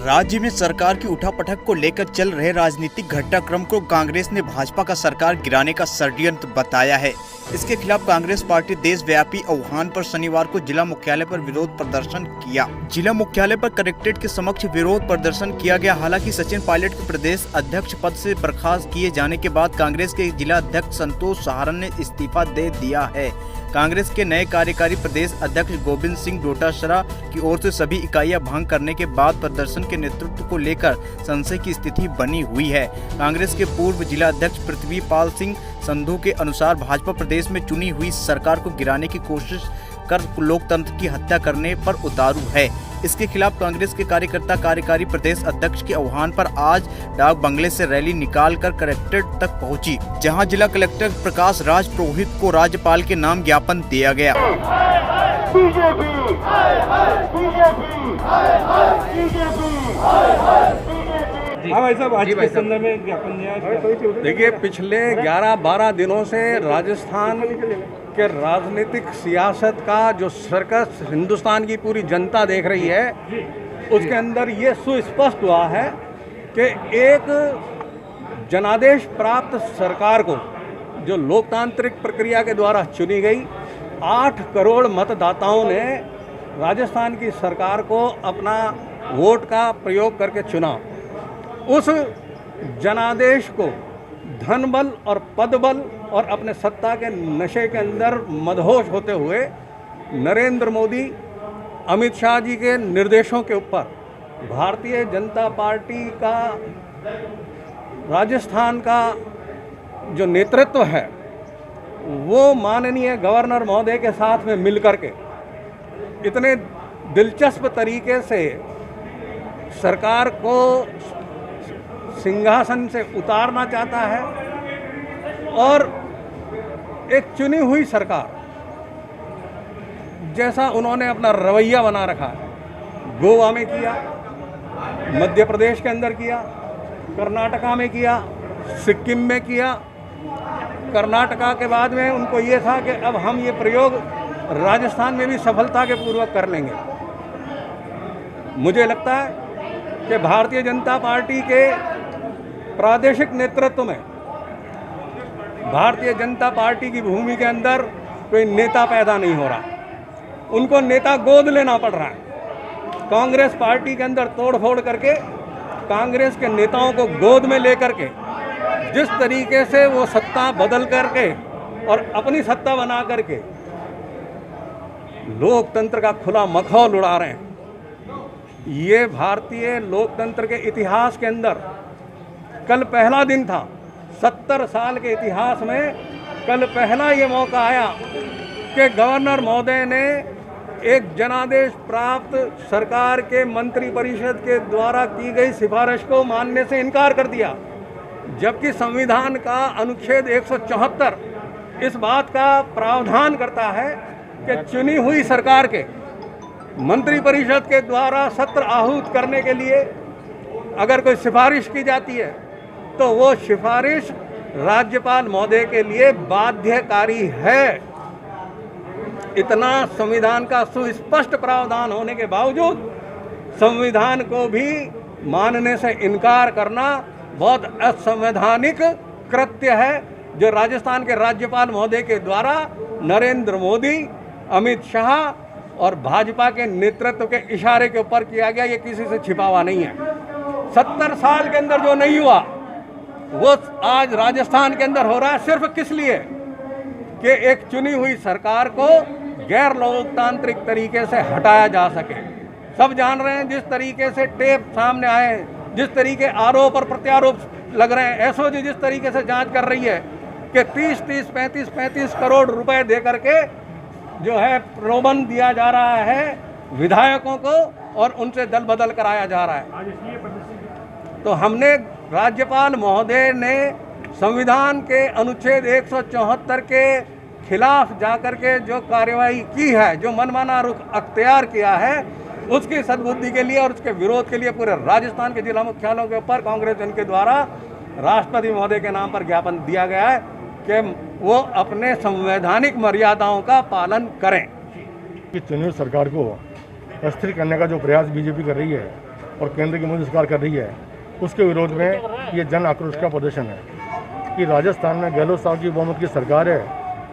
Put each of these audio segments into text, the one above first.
राज्य में सरकार की उठापटक को लेकर चल रहे राजनीतिक घटनाक्रम को कांग्रेस ने भाजपा का सरकार गिराने का षड्यंत्र बताया है। इसके खिलाफ कांग्रेस पार्टी देशव्यापी आह्वान पर शनिवार को जिला मुख्यालय पर विरोध प्रदर्शन किया। जिला मुख्यालय पर कलेक्ट्रेट के समक्ष विरोध प्रदर्शन किया गया। हालांकि सचिन पायलट को प्रदेश अध्यक्ष पद से बर्खास्त किए जाने के बाद कांग्रेस के जिला अध्यक्ष संतोष सहारण ने इस्तीफा दे दिया है। कांग्रेस के नए कार्यकारी प्रदेश अध्यक्ष गोविंद सिंह डोटासरा की ओर से सभी इकाइयां भंग करने के बाद प्रदर्शन के नेतृत्व को लेकर संशय की स्थिति बनी हुई है। कांग्रेस के पूर्व जिला अध्यक्ष पृथ्वीपाल सिंह संधू के अनुसार भाजपा प्रदेश में चुनी हुई सरकार को गिराने की कोशिश कर लोकतंत्र की हत्या करने पर उतारू है। इसके खिलाफ कांग्रेस के कार्यकर्ता कार्यकारी प्रदेश अध्यक्ष के आह्वान पर आज डाक बंगले से रैली निकालकर कलेक्ट्रेट तक पहुंची, जहां जिला कलेक्टर प्रकाश राज पुरोहित को राज्यपाल के नाम ज्ञापन दिया गया। हाँ भाई साहब, आज के संदर्भ में ज्ञापन दिया। देखिए, पिछले 11-12 दिनों से राजस्थान के राजनीतिक सियासत का जो सर्कस हिंदुस्तान की पूरी जनता देख रही है, उसके अंदर ये सुस्पष्ट हुआ है कि एक जनादेश प्राप्त सरकार को, जो लोकतांत्रिक प्रक्रिया के द्वारा चुनी गई, 8 करोड़ मतदाताओं ने राजस्थान की सरकार को अपना वोट का प्रयोग करके चुना। उस जनादेश को धन बल और पद बल और अपने सत्ता के नशे के अंदर मदहोश होते हुए नरेंद्र मोदी, अमित शाह जी के निर्देशों के ऊपर भारतीय जनता पार्टी का राजस्थान का जो नेतृत्व है, वो माननीय गवर्नर महोदय के साथ में मिलकर के इतने दिलचस्प तरीके से सरकार को सिंहासन से उतारना चाहता है। और एक चुनी हुई सरकार जैसा उन्होंने अपना रवैया बना रखा है, गोवा में किया, मध्य प्रदेश के अंदर किया, कर्नाटका में किया, सिक्किम में किया। कर्नाटका के बाद में उनको ये था कि अब हम ये प्रयोग राजस्थान में भी सफलता के पूर्वक कर लेंगे। मुझे लगता है कि भारतीय जनता पार्टी के प्रादेशिक नेतृत्व में भारतीय जनता पार्टी की भूमि के अंदर कोई नेता पैदा नहीं हो रहा, उनको नेता गोद लेना पड़ रहा है। कांग्रेस पार्टी के अंदर तोड़फोड़ करके कांग्रेस के नेताओं को गोद में लेकर के जिस तरीके से वो सत्ता बदल करके और अपनी सत्ता बना करके लोकतंत्र का खुला मखौल उड़ा रहे हैं, ये भारतीय लोकतंत्र के इतिहास के अंदर कल पहला दिन था। 70 साल के इतिहास में कल पहला ये मौका आया कि गवर्नर महोदय ने एक जनादेश प्राप्त सरकार के मंत्रिपरिषद के द्वारा की गई सिफारिश को मानने से इनकार कर दिया, जबकि संविधान का अनुच्छेद 174 इस बात का प्रावधान करता है कि चुनी हुई सरकार के मंत्रिपरिषद के द्वारा सत्र आहूत करने के लिए अगर कोई सिफारिश की जाती है तो वो सिफारिश राज्यपाल महोदय के लिए बाध्यकारी है। इतना संविधान का सुस्पष्ट प्रावधान होने के बावजूद संविधान को भी मानने से इनकार करना बहुत असंवैधानिक कृत्य है, जो राजस्थान के राज्यपाल महोदय के द्वारा नरेंद्र मोदी, अमित शाह और भाजपा के नेतृत्व के इशारे के ऊपर किया गया। ये किसी से छिपा हुआ नहीं है। 70 साल के अंदर जो नहीं हुआ वो आज राजस्थान के अंदर हो रहा है, सिर्फ किस लिए कि एक चुनी हुई सरकार को गैर लोकतांत्रिक तरीके से हटाया जा सके। सब जान रहे हैं जिस तरीके से टेप सामने आए, जिस तरीके आरोप और प्रत्यारोप लग रहे हैं, एसओजी जिस तरीके से जांच कर रही है कि 30-30, 35-35 करोड़ रुपए दे करके जो है प्रलोभन दिया जा रहा है विधायकों को और उनसे दल बदल कराया जा रहा है। तो हमने राज्यपाल महोदय ने संविधान के अनुच्छेद 174 के खिलाफ जाकर के जो कार्रवाई की है, जो मनमाना रुख अख्तियार किया है, उसकी सद्बुद्धि के लिए और उसके विरोध के लिए पूरे राजस्थान के जिला मुख्यालयों के ऊपर कांग्रेस जन के द्वारा राष्ट्रपति महोदय के नाम पर ज्ञापन दिया गया है कि वो अपने संवैधानिक मर्यादाओं का पालन करें। कि चुनी हुई सरकार को अस्थिर करने का जो प्रयास बीजेपी कर रही है, और केंद्र की मोदी सरकार कर रही है, उसके विरोध में ये जन आक्रोश का प्रदर्शन है कि राजस्थान में गहलोत साहब की बहुमत की सरकार है,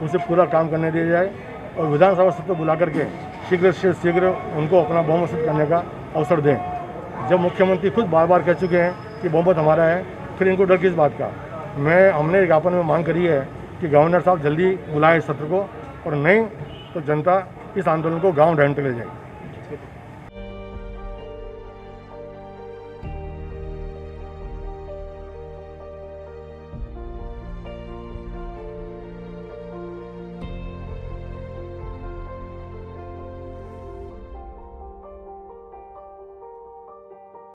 उसे पूरा काम करने दिया जाए और विधानसभा सत्र बुला करके शीघ्र से शीघ्र उनको अपना बहुमत सिद्ध करने का अवसर दें। जब मुख्यमंत्री खुद बार बार कह चुके हैं कि बहुमत हमारा है, फिर इनको डर किस बात का। हमने ज्ञापन में मांग करी है कि गवर्नर साहब जल्दी बुलाए इस सत्र को, और नहीं तो जनता इस आंदोलन को गांव ढांढ ले जाए।